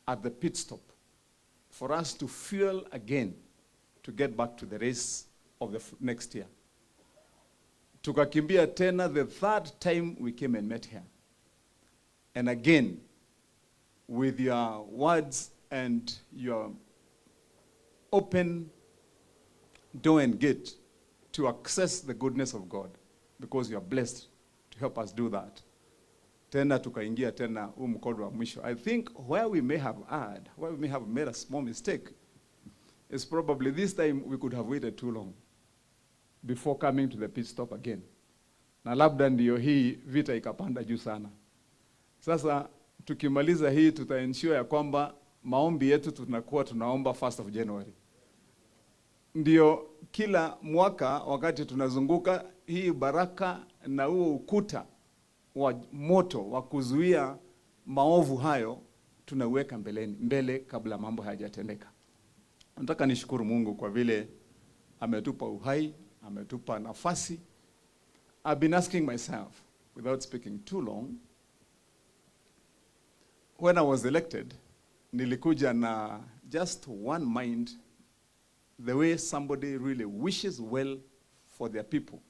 at the pit stop for us to fuel again to get back to the race of the next year. Tukakimbia tena the third time we came and met here. And again, with your words and your open door and gate to access the goodness of God, because you are blessed to help us do that. Tena tukaingia tena mkondo wa mwisho. I think where we may have erred, where we may have made a small mistake, is probably this time we could have waited too long before coming to the pit stop again. Na labda ndiyo hii vita ikapanda juu sana. Sasa tukimaliza hii tutaensure ya kwamba maombi yetu tunakuwa tunaomba 1st of January. Ndiyo kila mwaka wakati tunazunguka hii baraka na huo ukuta wa moto wa kuzuia maovu hayo tunaweka mbele kabla mambo hayajatendeka. Nataka nishukuru Mungu kwa vile ametupa uhai, ametupa nafasi. I've been asking myself, without speaking too long, when I was elected, nilikuja na just one mind, the way somebody really wishes well for their people.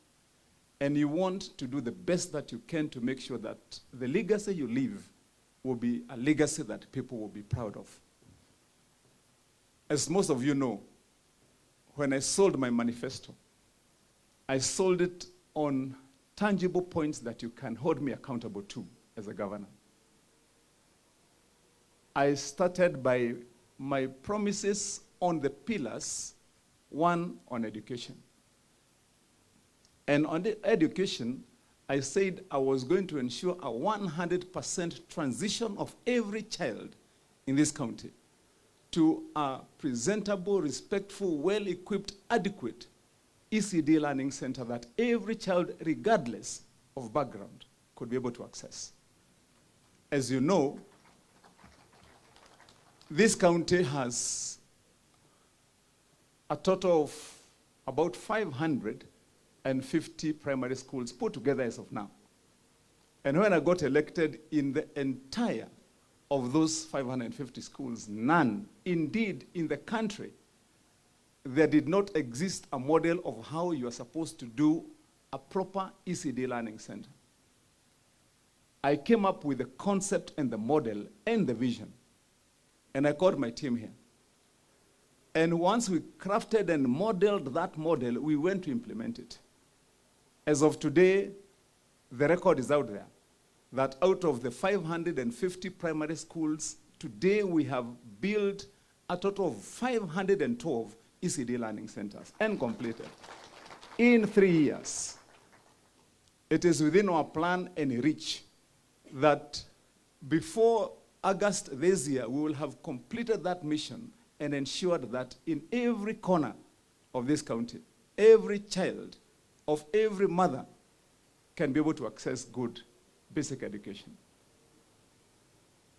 And you want to do the best that you can to make sure that the legacy you leave will be a legacy that people will be proud of. As most of you know, when I sold my manifesto, I sold it on tangible points that you can hold me accountable to as a governor. I started by my promises on the pillars, one on education. And on the education, I said I was going to ensure a 100% transition of every child in this county to a presentable, respectful, well-equipped, adequate ECD learning center that every child, regardless of background, could be able to access. As you know, this county has a total of about 550 primary schools put together as of now. And when I got elected, in the entire of those 550 schools, none, indeed, in the country, there did not exist a model of how you are supposed to do a proper ECD learning center. I came up with the concept and the model and the vision. And I called my team here. And once we crafted and modeled that model, we went to implement it. As of today, the record is out there that out of the 550 primary schools, today we have built a total of 512 ECD learning centers and completed in 3 years. It is within our plan and reach that before August this year, we will have completed that mission and ensured that in every corner of this county, every child of every mother can be able to access good basic education.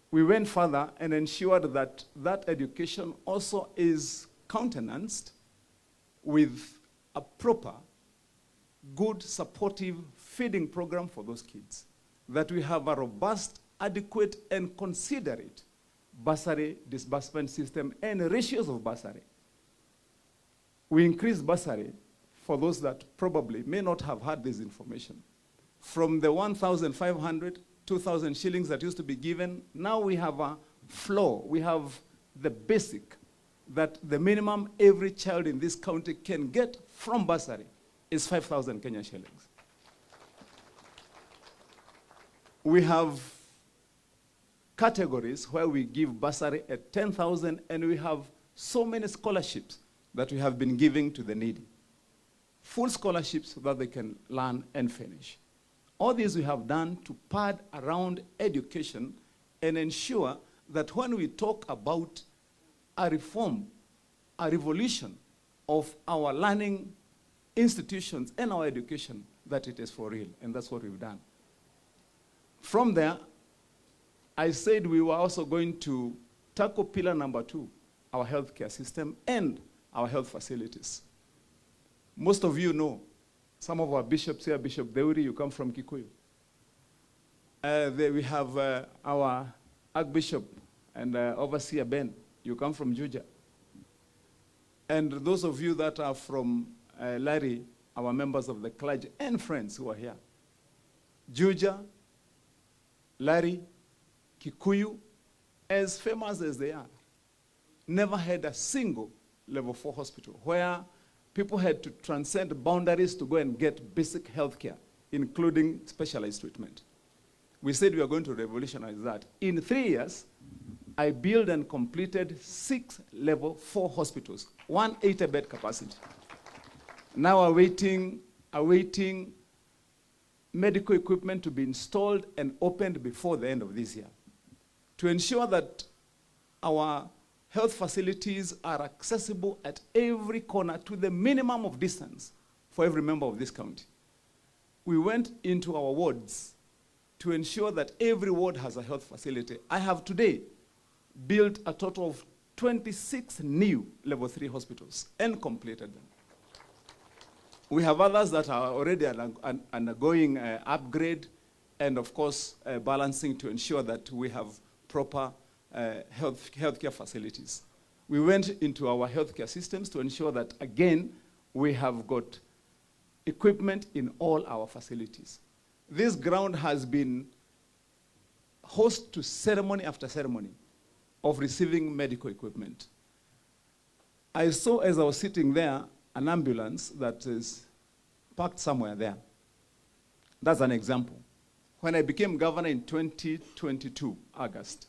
We went further and ensured that that education also is countenanced with a proper, good, supportive feeding program for those kids, that we have a robust, adequate, and considerate bursary disbursement system and ratios of bursary. We increased bursary for those that probably may not have had this information. From the 1,500, 2,000 shillings that used to be given, now we have a floor. We have the basic that the minimum every child in this county can get from bursary is 5,000 Kenya shillings. We have categories where we give bursary at 10,000, and we have so many scholarships that we have been giving to the needy. Full scholarships so that they can learn and finish. All these we have done to pad around education and ensure that when we talk about a reform, a revolution of our learning institutions and our education, that it is for real, and that's what we've done. From there, I said we were also going to tackle pillar number 2, our healthcare system and our health facilities. Most of you know, some of our bishops here, Bishop Deuri, you come from Kikuyu. We have our Archbishop And Overseer Ben, you come from Juja. And those of you that are from Larry, our members of the clergy and friends who are here. Juja, Larry, Kikuyu, as famous as they are, never had a single level 4 hospital where people had to transcend boundaries to go and get basic health care, including specialized treatment. We said we are going to revolutionize that. In 3 years, I built and completed 6 level 4 hospitals, 180-bed capacity. Now awaiting medical equipment to be installed and opened before the end of this year to ensure that our health facilities are accessible at every corner to the minimum of distance for every member of this county. We went into our wards to ensure that every ward has a health facility. I have today built a total of 26 new level 3 hospitals and completed them. We have others that are already undergoing upgrade and, of course, balancing to ensure that we have proper healthcare facilities. We went into our healthcare systems to ensure that, again, we have got equipment in all our facilities. This ground has been host to ceremony after ceremony of receiving medical equipment. I saw, as I was sitting there, an ambulance that is parked somewhere there. That's an example. When I became governor in 2022, August,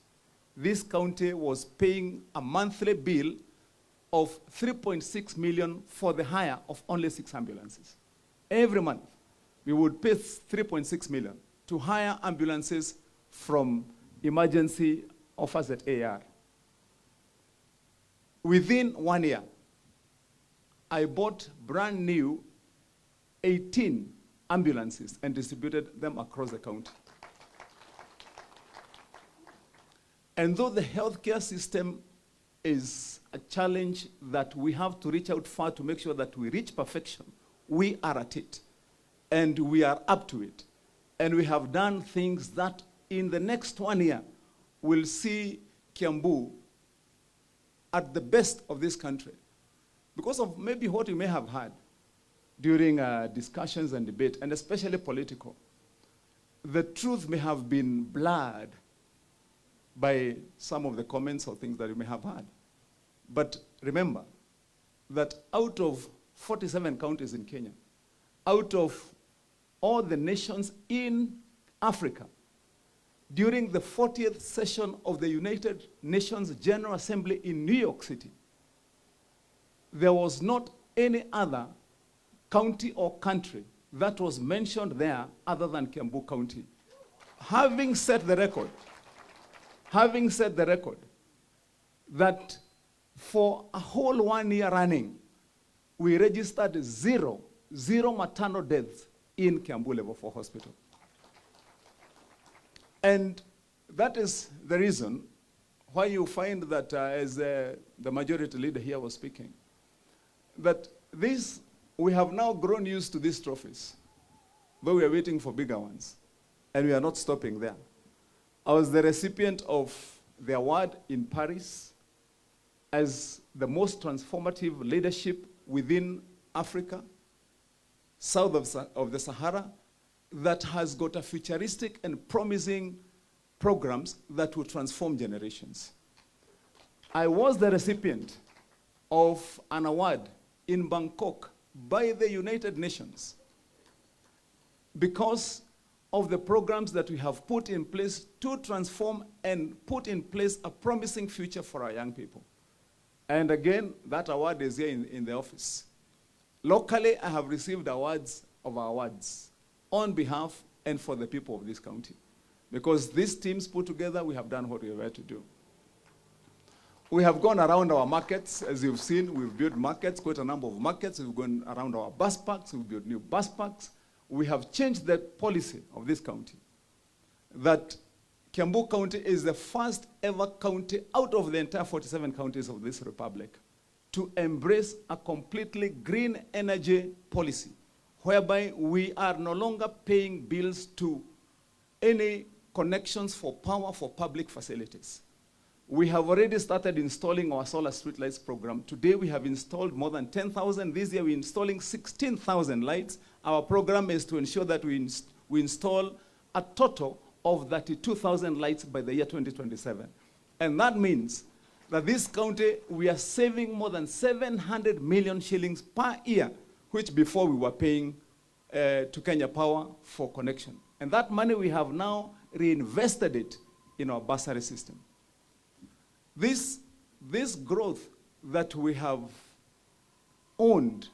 this county was paying a monthly bill of 3.6 million for the hire of only 6 ambulances. Every month, we would pay 3.6 million to hire ambulances from emergency offers at AR. Within 1 year, I bought brand new 18 ambulances and distributed them across the county. And though the healthcare system is a challenge that we have to reach out far to make sure that we reach perfection, we are at it. And we are up to it. And we have done things that in the next 1 year will see Kiambu at the best of this country. Because of maybe what you may have heard during discussions and debate, and especially political, the truth may have been blurred by some of the comments or things that you may have heard. But remember that out of 47 counties in Kenya, out of all the nations in Africa, during the 40th session of the United Nations General Assembly in New York City, there was not any other county or country that was mentioned there other than Kiambu County. Having set the record that for a whole 1 year running, we registered zero maternal deaths in Kiambu Level 4 Hospital. And that is the reason why you find that, as the majority leader here was speaking, that we have now grown used to these trophies, but we are waiting for bigger ones, and we are not stopping there. I was the recipient of the award in Paris as the most transformative leadership within Africa, south of the Sahara, that has got a futuristic and promising programs that will transform generations. I was the recipient of an award in Bangkok by the United Nations because of the programs that we have put in place to transform and put in place a promising future for our young people. And again, that award is here in the office. Locally, I have received awards of awards on behalf and for the people of this county. Because these teams put together, we have done what we were to do. We have gone around our markets. As you've seen, we've built markets, quite a number of markets. We've gone around our bus parks. We've built new bus parks. We have changed the policy of this county that Kiambu County is the first ever county out of the entire 47 counties of this republic to embrace a completely green energy policy, whereby we are no longer paying bills to any connections for power for public facilities. We have already started installing our solar streetlights program. Today we have installed more than 10,000. This year we're installing 16,000 lights. Our program is to ensure that we install a total of 32,000 lights by the year 2027. And that means that this county, we are saving more than 700 million shillings per year, which before we were paying to Kenya Power for connection. And that money we have now reinvested it in our bursary system. This growth that we have owned,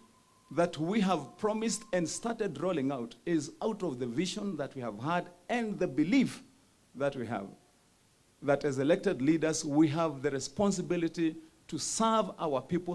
that we have promised and started rolling out, is out of the vision that we have had and the belief that we have, that as elected leaders, we have the responsibility to serve our people